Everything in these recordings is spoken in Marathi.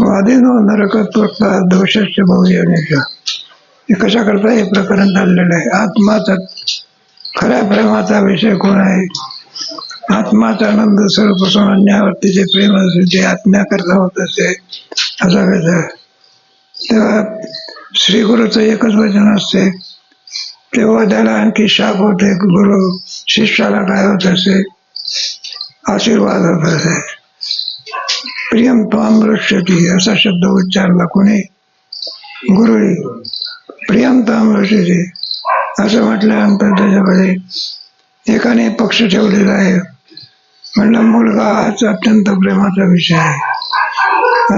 वादिनो नरकत्वता दोषाच्या बहुजनेच्या. हे कशा करता हे प्रकरण चाललेलं आहे. आत्माचा खऱ्या प्रेमाचा विषय कोण आहे? आत्माचा आनंद स्वरूपासून अन्यावरती जे प्रेम असेल ते आत्म्याकरता होत असे असा विचार. तेव्हा श्रीगुरूचं एकच वचन असते, तेव्हा त्याला आणखी शाप होते. गुरु शिष्याला काय होत असे? आशीर्वाद होत असे. प्रियम त्वाम रक्षती असा शब्द उच्चारला कोणी? गुरु. प्रियम त्वाम रक्षती असं म्हटल्यानंतर त्याच्यामध्ये एकाने पक्ष ठेवलेला आहे. म्हणलं मुलगा हाच अत्यंत प्रेमाचा विषय आहे.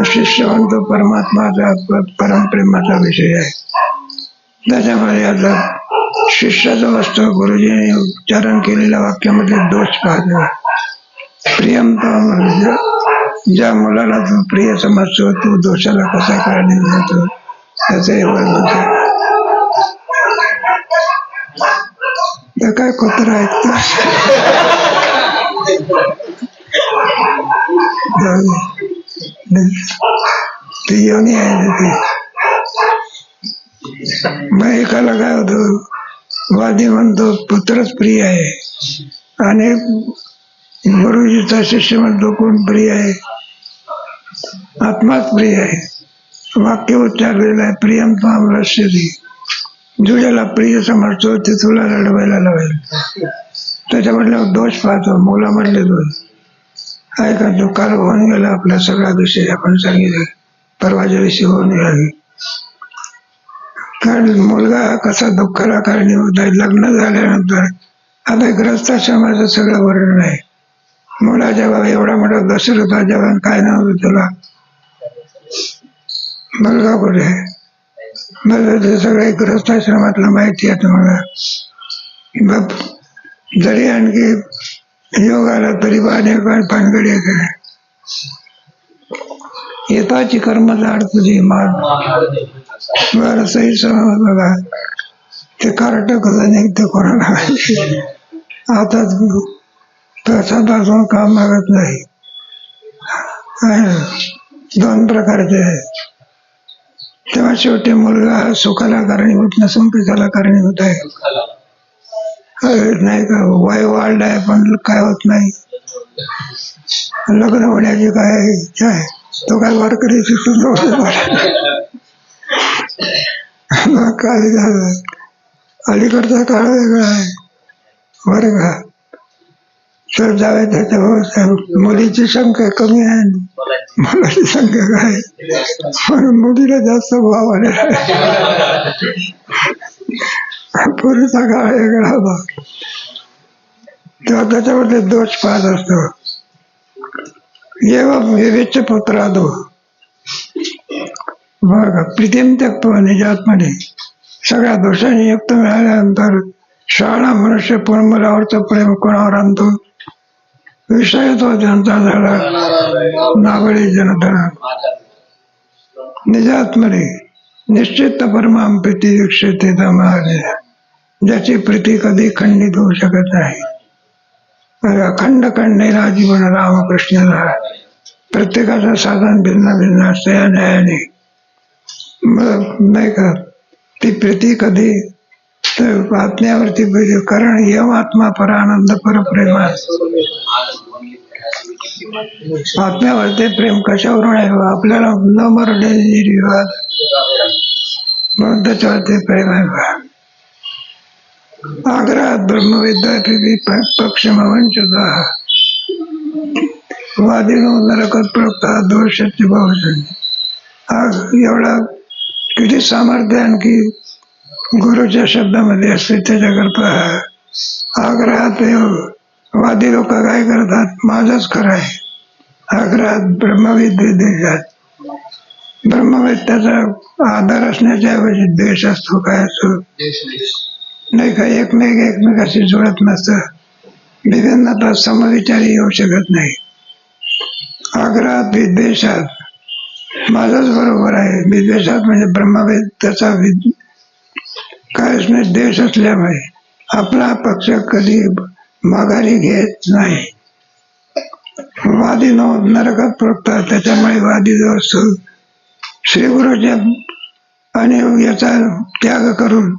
शिष्य म्हणतो परमात्माचा परमप्रेमाचा विषय आहे. त्याच्यामध्ये आता शिष्याचं असतं गुरुजीने उच्चारण केलेल्या वाक्यामध्ये दोष पाहतो. प्रियम त्वाम, ज्या मुलाला तू प्रिय समजतो तू दोषाला कसा कारणीभूत होतो त्याचं हे वर्णन आहे. काय कुत्रा ऐकतो ती योनी आहे ती. मग एकाला काय होतं, वादी म्हणतो पुत्रच प्रिय आहे आणि गुरुजीचा शिष्य म्हणतो कोण प्रिय आहे? आत्माच प्रिय आहे. वाक्य उच्चारलेलं आहे प्रियम त्वाम रक्षती. ज्याला प्रिय समजतो ते तुला लढवायला लावेल. त्याच्यामधला दोष पाहतो. मुलामधले दोष आहे का? जो काल होऊन गेला आपला सगळा विषय आपण सांगितलं, परवाच्या दिवशी होऊन गेला. कारण मुलगा कसा दुःखाला कारणीभूत आहे. लग्न झाल्यानंतर आता ग्रस्ताश्रमाचं सगळं वर्णन आहे. मुलाच्या बाबा एवढा मोठा दशरथ जेव्हा काय नाव होतं त्याला, मुलगा कुठे आहे? मला सगळ्या ग्रस्ताश्रमातलं माहिती आहे तुम्हाला. जरी आणखी योग आला तरी अनेक भानगडी आहे. येताची कर्म झाड तुझी माग बरं सही समज बघा. ते कार्टक निघते कोणाला आता तासापासून काम मागत नाही. दोन प्रकारचे आहे. तेव्हा शेवटी मुलगा सुखाला कारणीभूत नसून पिकाला कारणीभूत आहे. नाही का? वय वाढलं आहे पण काय होत नाही. लग्न होण्याची काय इच्छा आहे? तो काय वारकरी शिकून काय झालं. अलीकडचा काळ वेगळा आहे बरं का. तर जावे त्याच्या मुलीची संख्या कमी आहे, मुलाची संख्या काय म्हणून मुलीला जास्त भाव आलेला आहे. पूर्वीचा काळ वेगळा होता. तेव्हा त्याच्यामध्ये दोष पाहत असतो. विवेच पुत्रादो बरं का. प्रीतीम त्यक्त्वा निजात्मने सगळ्या दोषांनी युक्त मिळाल्यानंतर शाळा मनुष्य मुलावरचं प्रेम कोणावर आणतो? विषय तो त्यांचा झाला नावळी जनधन निजात्मने निश्चित परमाम प्रीती दीक्षित ज्याची प्रीती कधी खंडित होऊ शकत नाही. अखंड खंडेला जीवन रामकृष्ण झाला. प्रत्येकाचं साधन भिन्न भिन्न असते या न्यायाने. नाही का? ती प्रीती कधी तर आत्म्यावरती कारण यम आत्मा परानंद परप्रेमा. आत्म्यावरती प्रेम कशावरून आहे? आपल्याला न मरणे निर्विवाद म्हणून त्याच्यावरती प्रेम आहे. आग्रहात ब्रह्मविद्या पक्षमवंचता वादिनो नरकत प्रवक्ता दोषाची बहुजन. एवढा किती सामर्थ्य आणखी गुरुच्या शब्दामध्ये असते. त्याच्याकरता आग्रहात वादी लोक काय करतात? माझंच खरं आहे. आग्रहात ब्रह्मविद देशात ब्रह्मविद्याचा आधार असण्याच्या ऐवजी द्वेष असतो. काय असतो? नाही का? एकमेकाशी जुळत नसतं. विभिन्नता समविचारी येऊ शकत नाही. आग्रहात विद्वेषात माझंच बरोबर आहे. विद्वेषात म्हणजे ब्रह्मवेद त्याचा काय असणे द्वेष असल्यामुळे आपला पक्ष कधी माघारी घेत नाही. वादी नरकात प्रोक्तात, त्याच्यामुळे वादी जो असतो श्री गुरुच्या आणि याचा त्याग करून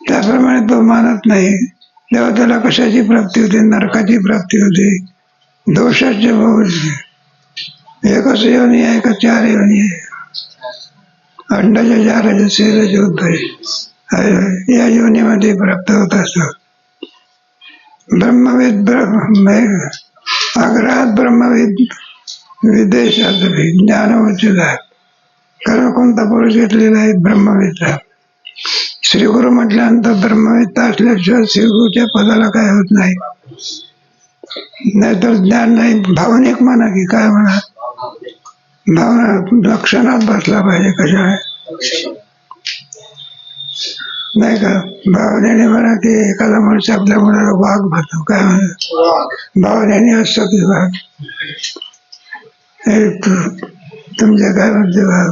त्याप्रमाणे तो मानत नाही, तेव्हा त्याला कशाची प्राप्ती होते? नरकाची प्राप्ती होते. दोषाचे भाऊ एकच योनी आहे का 4 योनी आहे? अंडाच्या 4 शेजाचे उत्तर या योनीमध्ये प्राप्त होत असतात. ब्रह्मवेद आग्रहात ब्रह्मवेद विदेशात ज्ञान उचित. कारण कोणता पुरुष घेतलेला आहे? ब्रह्मवेदचा. श्रीगुरु म्हटल्यानंतर ब्रह्मवेत्ता असल्याशिवाय श्रीगुरूच्या पदाला काय होत नाही. नाहीतर ज्ञान नाही, भावनिक म्हणा की काय म्हणा, भावना लक्षणात बसला पाहिजे. कशा आहे नाही का? भावनेने म्हणा की एखादा मनुष्य आपल्या मुलाला वाघ म्हणतो, काय म्हणा भावनेने असतो की वाघ. तुमचे काय म्हणते वाघ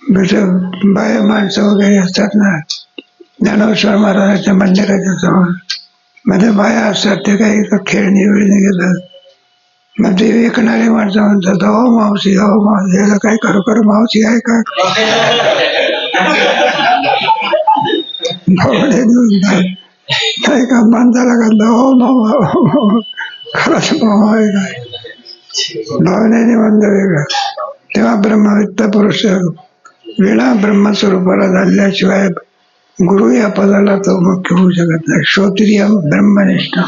बाय माणसं वगैरे असतात ना, ज्ञानेश्वर महाराजांच्या मंदिराच्या समोर मध्ये बाया असतात, ते काही खेळणी वेळणी घेतात. मग ते विकणारे माणसं म्हणतात, हो मावशी, हो मावशी. याला काही खरोखर मावशी आहे का? भावने नाही का माणसाला का हो मामा, खरंच मामा आहे काय? भावनेने म्हणलं वेगळं. तेव्हा ब्रह्मवित्त पुरुष विना ब्रह्मस्वरूपाला झाल्याशिवाय गुरु या पदाला तो मुख्य होऊ शकत नाही. श्रोत्रिय ब्रह्मनिष्ठ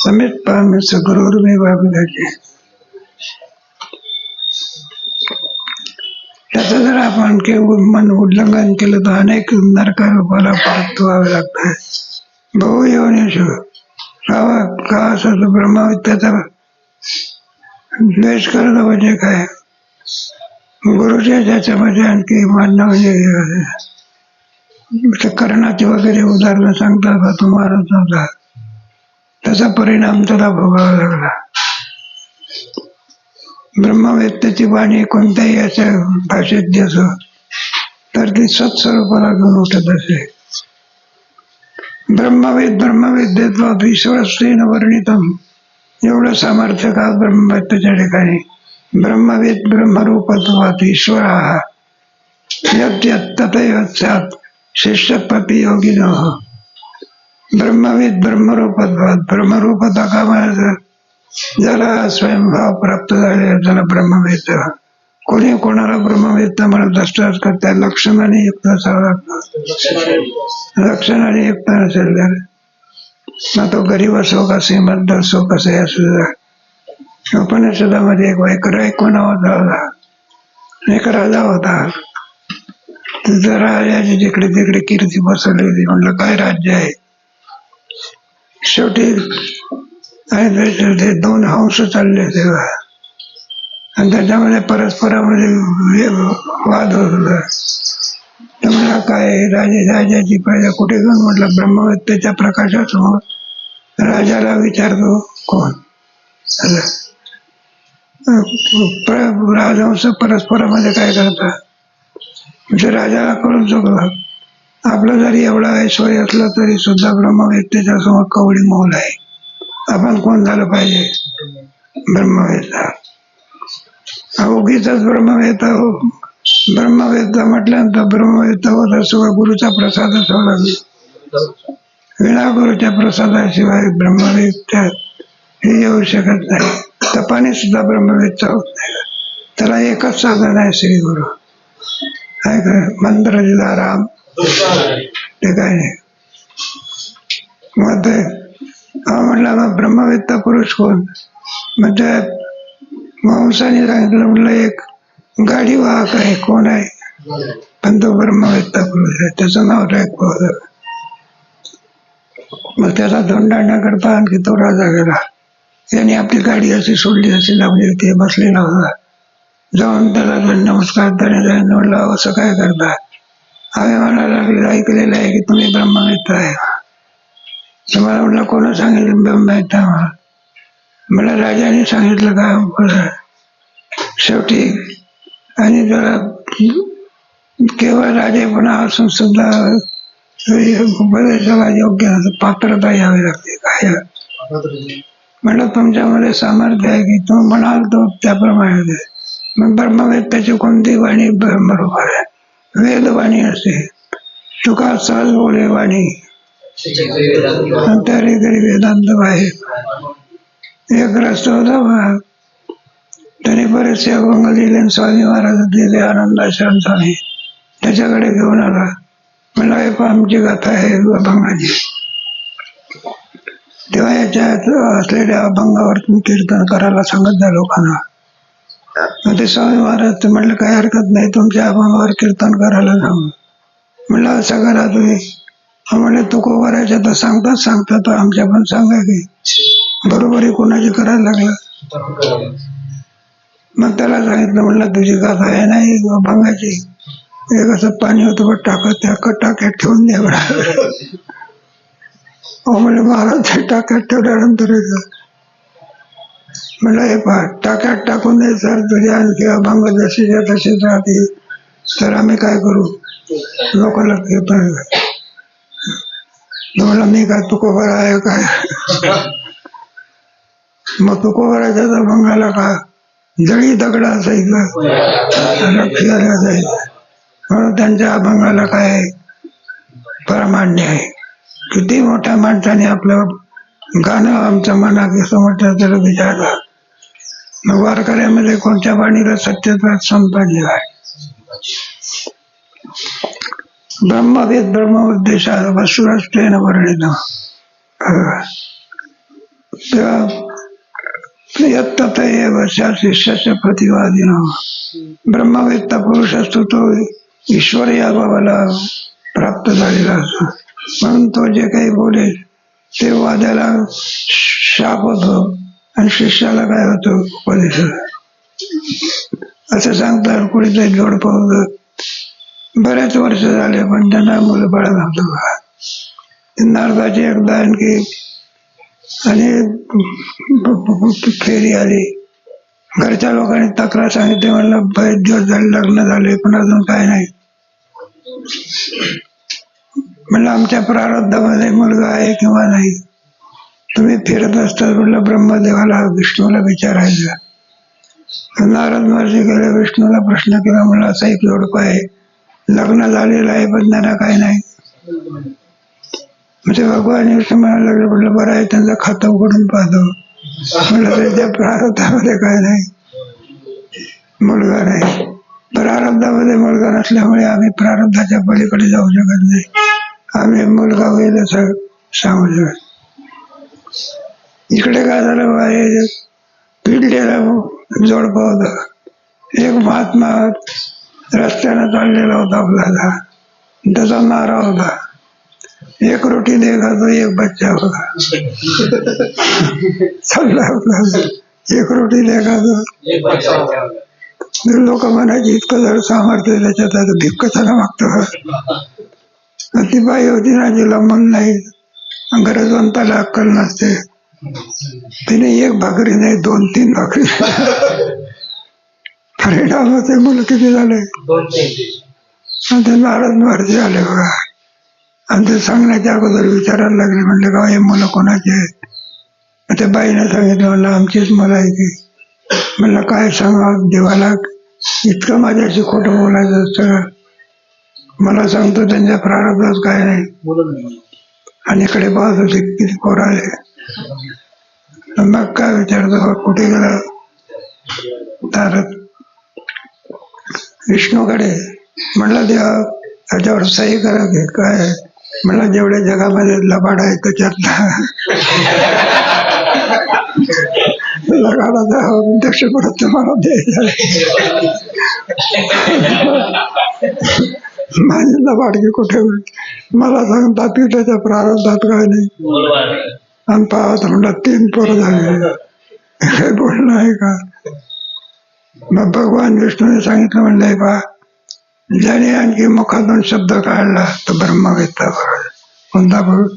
समित पामिस गुरुर्मेवाभिधाचे. त्याचं जर आपण मन उल्लंघन केलं तर अनेक नरकारूपाला परत व्हावे लागतात. बहु योनीषु का असं ब्रह्मवित्ताचा द्वेष करणं म्हणजे काय? गुरुच्या ज्याच्यामध्ये आणखी मानणं म्हणजे कर्णाची वगैरे उदाहरणं सांगतात का तो मानत नव्हता, त्याचा परिणाम त्याला भोगावा लागला. ब्रह्मवेत्त्याची वाणी कोणत्याही याच्या भाषेत असो तर ती सत्स्वरूपाला घेऊन उठत असे. ब्रह्मवेद्यत्वात ईश्वरस्तेन वर्णितम, एवढं सामर्थ्य का ब्रह्मवेत्त्याच्या ठिकाणी. ब्रह्मवेद ब्रह्मरूपत्वात ईश्वर तथैव स्यात् शिष्यपती योगिनः. ब्रह्मवेद ब्रह्मरूपत्वात, ब्रह्मरूपता का म्हणायचं? ज्याला स्वयंभाव प्राप्त झाले त्याला ब्रह्मवेद. कोणी कोणाला ब्रह्मवेत्ता म्हणत असतात का त्या लक्षणाने युक्त असावं लागतं. लक्षणाने युक्त नसेल तर मग तो गरीब असो का श्रीमंत असो कसे असो. उपनिषदामध्ये एक नावाचा होता, एक राजा होता. तिथं राजाची जिकडे तिकडे कीर्ती बसवली होती. म्हटलं काय राज्य आहे. शेवटी ते 2 हंस चालले तेव्हा, आणि त्याच्यामध्ये परस्परामध्ये वाद होत होता. तर म्हणला काय राजाची प्रजा कुठे घेऊन? म्हटलं ब्रह्मवेत्त्याच्या प्रकाशासमोर. राजाला विचारतो कोण? राजहंस परस्परामध्ये काय करतात? म्हणजे राजाला कळून चुकलं, आपलं जरी एवढा ऐश्वर्य असलं तरी सुद्धा ब्रह्मवेत्त्याच्या समोर कवडी मोल आहे. आपण कोण झालं पाहिजे? ब्रह्मवेत्ता. उगीच ब्रह्मवेत्ता हो. ब्रह्मवेत्ता म्हटल्यानंतर ब्रह्मवेत्ता होत असो गुरुचा प्रसाद असावा लागेल. विना गुरुच्या प्रसादाशिवाय ब्रह्मवेत्ता हे येऊ शकत नाही. तपाने सुद्धा ब्रह्मवेत्ता होत नाही. त्याला एकच साधन आहे, श्री गुरु आहे का? मंत्र दिला राम, ते काय नाही. मग ते म्हटलं मग ब्रह्मवेत्ता पुरुष कोण? मग त्या माणसाने सांगितलं, म्हटलं एक गाडी वाहक आहे. कोण आहे? पण तो ब्रह्मवेत्ता पुरुष आहे, त्याचं नाव रॅक. मग त्याला दंडांना करता आणखी तो राजा गेला. त्याने आपली गाडी अशी सोडली, अशी लावली होती, बसलेला होता. जाऊन त्याला नमस्कार त्याने म्हटलं असं काय करता? आम्ही म्हणायला लागले ऐकलेलं आहे की तुम्ही ब्रह्मवेत्ता आहे. तुम्हाला म्हटलं कोणा सांगितलं ब्रह्मवेत्ता? मला राजाने सांगितलं का? शेवटी आणि जरा केवळ राजेपणा असून सुद्धा उपदेशाला योग्य पात्रता यावी लागते. काय म्हणलं तुमच्यामध्ये सामर्थ्य आहे की तुम्ही म्हणाल तो त्याप्रमाणे होते. मग ब्रह्मवेत्त्याची कोणती वाणी बरोबर आहे? वेदवाणी असते. तुका सहज बोले वाणी अंतरी तरी वेदांत बाहेर. एक ग्रस्त होता बा, त्याने बरेचसे अभंग दिले आणि स्वामी महाराज दिले आनंदाश्रम स्वामी. त्याच्याकडे घेऊन आला. मला एक आमची गाथा आहे अभंगाची. तेव्हा याच्यात असलेल्या अभंगावर तुम्ही कीर्तन करायला सांगत जा लोकांना. मग ते स्वामी महाराज म्हणलं काही हरकत नाही, तुमच्या अभंगावर कीर्तन करायला सांगू. म्हणलं असं करा तुम्ही. म्हणले तुकोबाराच्या तर सांगता तर आमच्या पण सांगा की. बरोबरी कोणाची करायला लागलं. मग त्याला सांगितलं, म्हणलं तुझी गाथा आहे नाही अभंगाची, एक असं पाणी होतं बघ टाकत, त्या टाक्यात ठेवून द्या म्हणा. म्हणजे महाराज टाक्यात ठेवल्यानंतर म्हणलं हे पहा, टाक्यात टाकून दे सर, तुझ्या आणखी अभंग जशीच्या तशीच राहते, तर आम्ही काय करू? लोकांना कीर्तन. म्हणलं मी काय तुकोबारा आहे काय? मग तुकोबाराच्या अभंगाला का जळी दगड असायचं, असायचं, म्हणून त्यांच्या अभंगाला काय परमान्य आहे. किती मोठ्या माणसाने आपलं गाणं आमचं मनात समजतं त्याला विचारलं. मग वारकऱ्यामध्ये कोणत्या वाणीला सत्यत्वात संपादन आहे. ब्रह्मवेद ब्रह्म उद्देशा वसुरस्तेन वर्णित. तेव्हा शिष्याच्या प्रतिवादिन ब्रह्मवेत्ता पुरुष असतो तो ईश्वर या भावाला प्राप्त झालेला असतो. म्हणून तो जे काही बोलेल ते वाद्याला शाप होतो आणि शिष्याला काय होतं? उपदेश. असं सांगतात. कुणीतरी जोडपं होतं, बरेच वर्ष झाले पण त्यांना मुलं बाळ नव्हतं. नारदाची एकदा आणखी आणि फेरी आली. घरच्या लोकांनी तक्रार सांगितली, म्हणलं बरेच दिवस झाले लग्न झाले पण अजून काय नाही. म्हणलं आमच्या प्रारब्धामध्ये मुलगा आहे किंवा नाही. तुम्ही फिरत असतात म्हणलं ब्रह्मदेवाला विष्णूला विचारायचं. नारद महर्षी गेले, विष्णूला प्रश्न केला, म्हणलं असा एक जोडपं आहे, लग्न झालेलं आहे पण त्यांना काय नाही. म्हणजे भगवान विष्णू म्हणायला लागले, म्हटलं बरं आहे त्यांचं खातं उघडून पाहतो. म्हणलं त्यांच्या प्रारब्धामध्ये काय नाही, मुलगा नाही. प्रारब्धामध्ये मुलगा नसल्यामुळे आम्ही प्रारब्धाच्या पलीकडे जाऊ शकत नाही. आम्ही मुलगा होईल असं सांगू शकत. इकडे काय झालं बाहेर पिडलेला जोडपं होता. एक महात्मा रस्त्यानं चाललेला होता आपल्याला, त्याचा नारा होता, एक रोटी देगा तो एक बच्चा होगा. चालला होता, एक रोटी देगा तो. लोक म्हणायची इतकं जर सामर्थ्य त्याच्यात भिक्क त्याला मागतो. ती बाई होती ना जिला मन नाही, गरजवंताला अक्कल नसते, तिने एक भाकरी नाही 2-3 भाकरी. परिणामाचे मुलं किती झाले, ते नारद महर्षी आले बघा. आणि ते सांगण्याच्या अगोदर विचारायला लागले, म्हणले का हे मुलं कोणाचे आहेत? त्या बाईने सांगितलं, म्हणलं आमचीच मुलं आहे की. म्हणलं काय सांगा देवाला, इतकं माझ्याशी खोटं बोलायचं असतं. मला सांगतो त्यांच्या प्रारब्धात काय नाही. आणि इकडे पाहत होते किती पोर आले. मग काय विचारतो, कुठे गेला? तर विष्णूकडे. म्हणलं देवा त्याच्यावर सही करा की काय. म्हणलं जेवढ्या जगामध्ये लबाड आहे त्याच्यातला लगाडाचा अध्यक्ष पडत तुम्हाला द्यायचा. माझी लबाडगी कुठे मला सांगतात की त्याच्या प्रारब्धात काय नाही. आणि पाहत म्हणलं 3 पोरं झाले, काय बोलणं आहे का? मग भगवान विष्णूने सांगितलं, म्हणलंय पहा, ज्याने आणखी मुखातून शब्द काढला तर ब्रह्मवेत्ता पुरुष. कोणता पुरुष?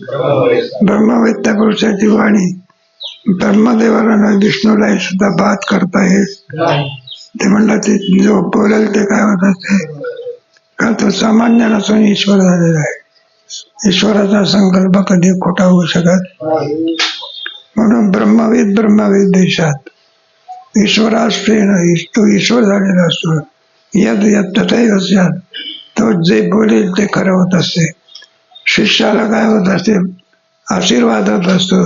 ब्रह्मवेत्ता पुरुषाची वाणी ब्रह्मदेवाला न विष्णूलाही सुद्धा बात करता येईल. ते म्हणलं ते जो बोलेल ते काय होत असते का, तो सामान्य नसून ईश्वर झालेला आहे. ईश्वराचा संकल्प कधी खोटा होऊ शकत. म्हणून ब्रह्मविद देशात ईश्वराश्रयेण तो ईश्वर झालेला असतो. यद यद तथैव स्यात्. तो जे बोलेल ते खरं होत असते. शिष्याला काय होत असते? आशीर्वाद होत असतो.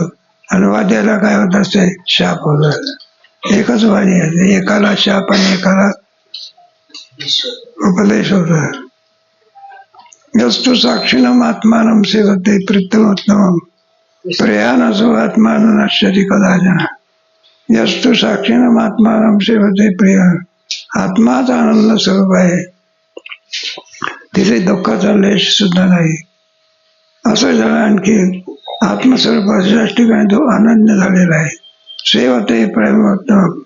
आणि वाद्याला काय होत असते? शाप होत असते. एकच वाणी आहे, एकाला शाप आणि एकाला उपदेश होत. यस्तु साक्षिणम आत्मानं सेवते प्रीतमोत्तमम् प्रयानसो आत्मानं नश्यति कदाचन. यस्तु साक्षिणम आत्मानं सेवते प्रिय. आत्माच आनंद स्वरूप आहे, तिथे दुःखाचा लेश सुद्धा नाही. असं झालं आणखी आत्मस्वरूपाच्या ठिकाणी तो अनन्य झालेला आहे. सेवते प्रेमोत्तम,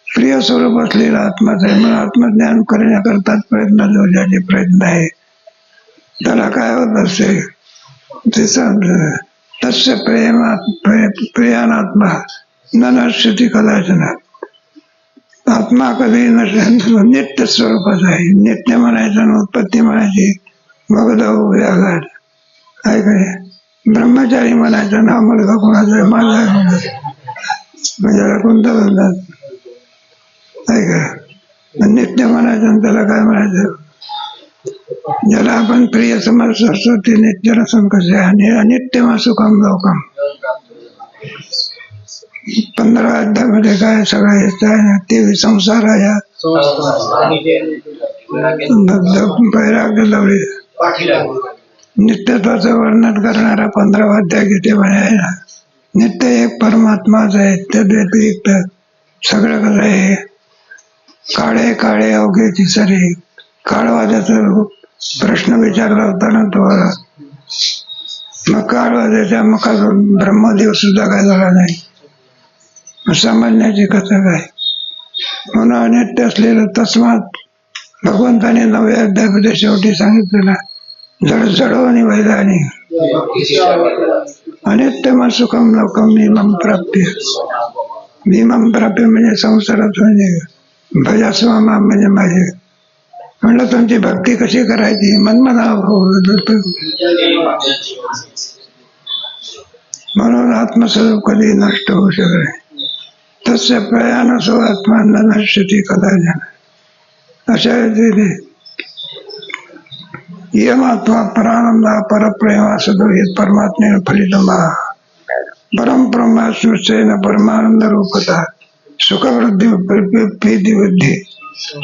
प्रिय स्वरूप असलेला आत्माच आहे. म्हणून आत्मज्ञान करण्याकरताच ज्याचे प्रयत्न आहे त्याला काय होत असते? तस्य प्रियानात्मा न नश्यति कदाचन. आत्मा कधी नित्य स्वरूपाचा आहे. नित्य म्हणायचं आणि उत्पत्ती म्हणायची भगदव व्याघात आहे काय. ब्रह्मचारी म्हणायचं ना मुलगा कोणाचा आहे, माझा आहे म्हणजे कोणता म्हणतात आहे का. नित्य म्हणायचं आणि त्याला काय म्हणायचं? ज्याला आपण प्रिय समज असतो ते नित्य नसून कसे आणि अनित्यम सुखम लोकम. 15 अध्यायामध्ये काय सगळं येत आहे ते संसार आहे. वैराग्य लावले नित्यत्वाचं वर्णन करणारा 15वा अध्याय किती म्हणे ना. नित्य एक परमात्माच आहे, त्या व्यतिरिक्त सगळं कसं आहे. काळे काळे अवघे तिसरे. काळवाद्याचा प्रश्न विचारला होता ना तो. मग काळवाद्याच्या मुखातून ब्रह्मदेव सुद्धा काय झाला नाही. समजण्याची कसं काय. म्हणून अनित्य असलेलं तस्मात भगवंताने 9व्या अध्यायामध्ये शेवटी सांगितलेलं जड जडो आणि वैदानी अनित्यम सुखम लोकम भीमम प्राप्य. भीमम प्राप्य म्हणजे संसारात म्हणजे भजास्वा म्हणजे माझे. म्हणलं तुमची भक्ती कशी करायची? म्हणून आत्मस्वरूप कधी नष्ट होऊ शकत नाही. तस्य प्रयाणसो आत्मांना नश्यति कदाचन. अशा रीतीने यमात्मा परानंदा परप्रेमा सदोहित परमात्मेन फलितमा परमब्रह्मास्मृतेन परमानंद रूपता सुखवृद्धी प्रीती बुद्धी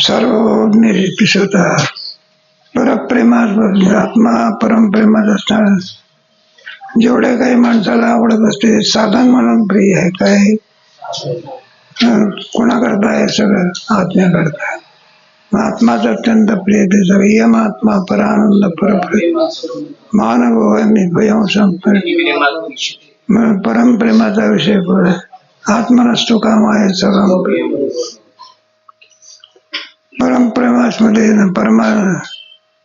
सर्वोपनिषद. परप्रेमास आत्मा परमप्रेमात असताना जेवढ्या काही माणसाला आवडत असते साधन म्हणून प्रिय आहे. काय कोणाकरता आहे? सगळं आत्म्याकरता. आत्माच अत्यंत प्रिय त्याचा यम आत्मा परानंद परप्रेम मानव परमप्रेमाचा विषय पुढे. आत्मनस्तु काम आहे सगळं परमप्रेमामध्ये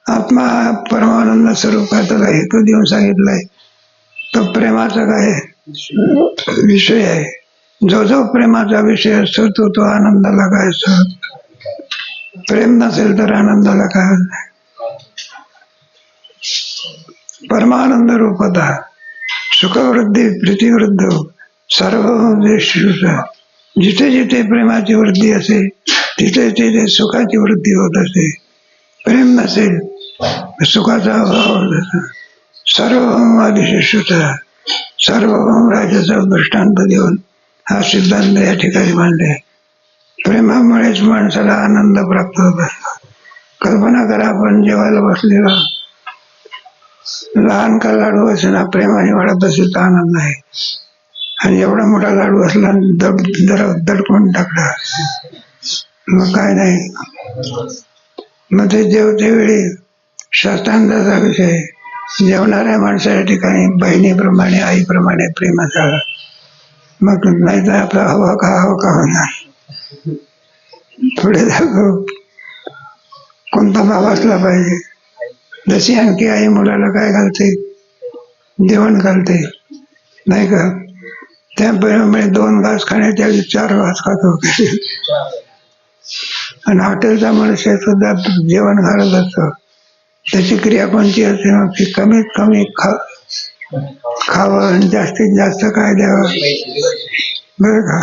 आत्मा परमानंद स्वरूपाचा हेतू देऊन सांगितलाय. तो प्रेमाचा काय विषय आहे. जो जो प्रेमाचा विषय असतो तो आनंदाला काय असतो. प्रेम नसेल तर आनंदाला काय नाही. परमानंद रूपता सुखवृद्धी प्रीतिवृद्ध सर्व जिथे जिथे प्रेमाची वृद्धी असेल तिथे तिथे सुखाची वृद्धी होत असते. प्रेम नसेल सुखाचा अभाव होत असतो. सर्वभौम आदिशिष्यता सर्वभौम राजाचा दृष्टांत देऊन हा सिद्धांत या ठिकाणी मांडले. प्रेमामुळेच माणसाला आनंद प्राप्त होत असतो. कल्पना करा आपण जेवायला बसलेला लहान का लाडू असला प्रेमाने वाढत असेल तर आनंद आहे. आणि एवढा मोठा लाडू असला दडकून टाकला मग काय नाही. मग ते जेवते वेळी शास्त्रांचा विषय जेवणाऱ्या माणसाच्या ठिकाणी बहिणीप्रमाणे आईप्रमाणे प्रेम असावा. मग नाही तर आपला हवा का होणार. पुढे जाऊ कोणता भाव असला पाहिजे. जशी आणखी आई मुलाला काय घालते? जेवण घालते नाही का. त्यामुळे 2 घास खाण्याच्या 4 घास खातो. आणि हॉटेलचा मनुष्य सुद्धा जेवण घालत असतो. त्याची क्रिया कोणती असते मग ती कमीत कमी खावं आणि जास्तीत जास्त काय द्यावं बरं का.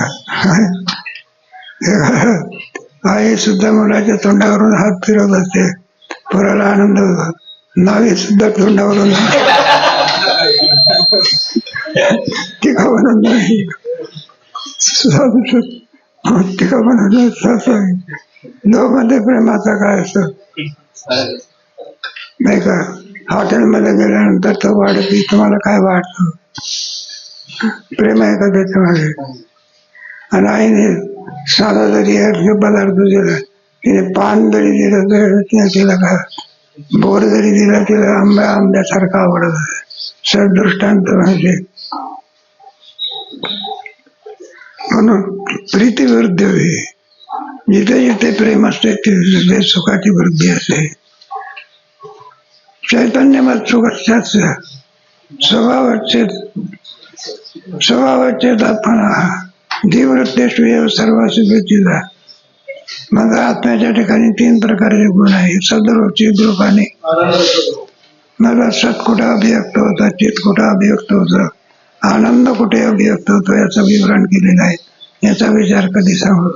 आई सुद्धा मुलाच्या तोंडावरून हात फिरवत असते, पोराला आनंद होतो. नावी सुद्धा तोंडावरून टीका बनत नाही, टीका बनत दोघांमध्ये प्रेमाचा काय असतो नाही का. हॉटेलमध्ये गेल्यानंतर तो वाढत की तुम्हाला काय वाटतं, प्रेम आहे का त्याच्या मागे. आणि आईने साधा जरी पदार्थ दिला, तिने पान जरी दिलं तर तिला काय, बोर जरी दिला तिला आंब्यासारखा आवडत. सदृष्टांत म्हणजे म्हणून प्रीती वृद्धी होई. जिथे जिथे प्रेम असते तिथे सुखाची वृद्धी असते. चैतन्यमत सुखाच स्वभावाचे दापणा धीवृत्तेषु सर्वासु वृत्तीला. मग आत्म्याच्या ठिकाणी 3 प्रकारचे गुण आहेत. सदरूप चिद्रूप आणि मला सत कुठे अभिव्यक्त होता, चित कुठे अभिव्यक्त होतं, आनंद कुठे अभिव्यक्त होतो याचं विवरण केलेलं आहे. याचा विचार कधी सांगू.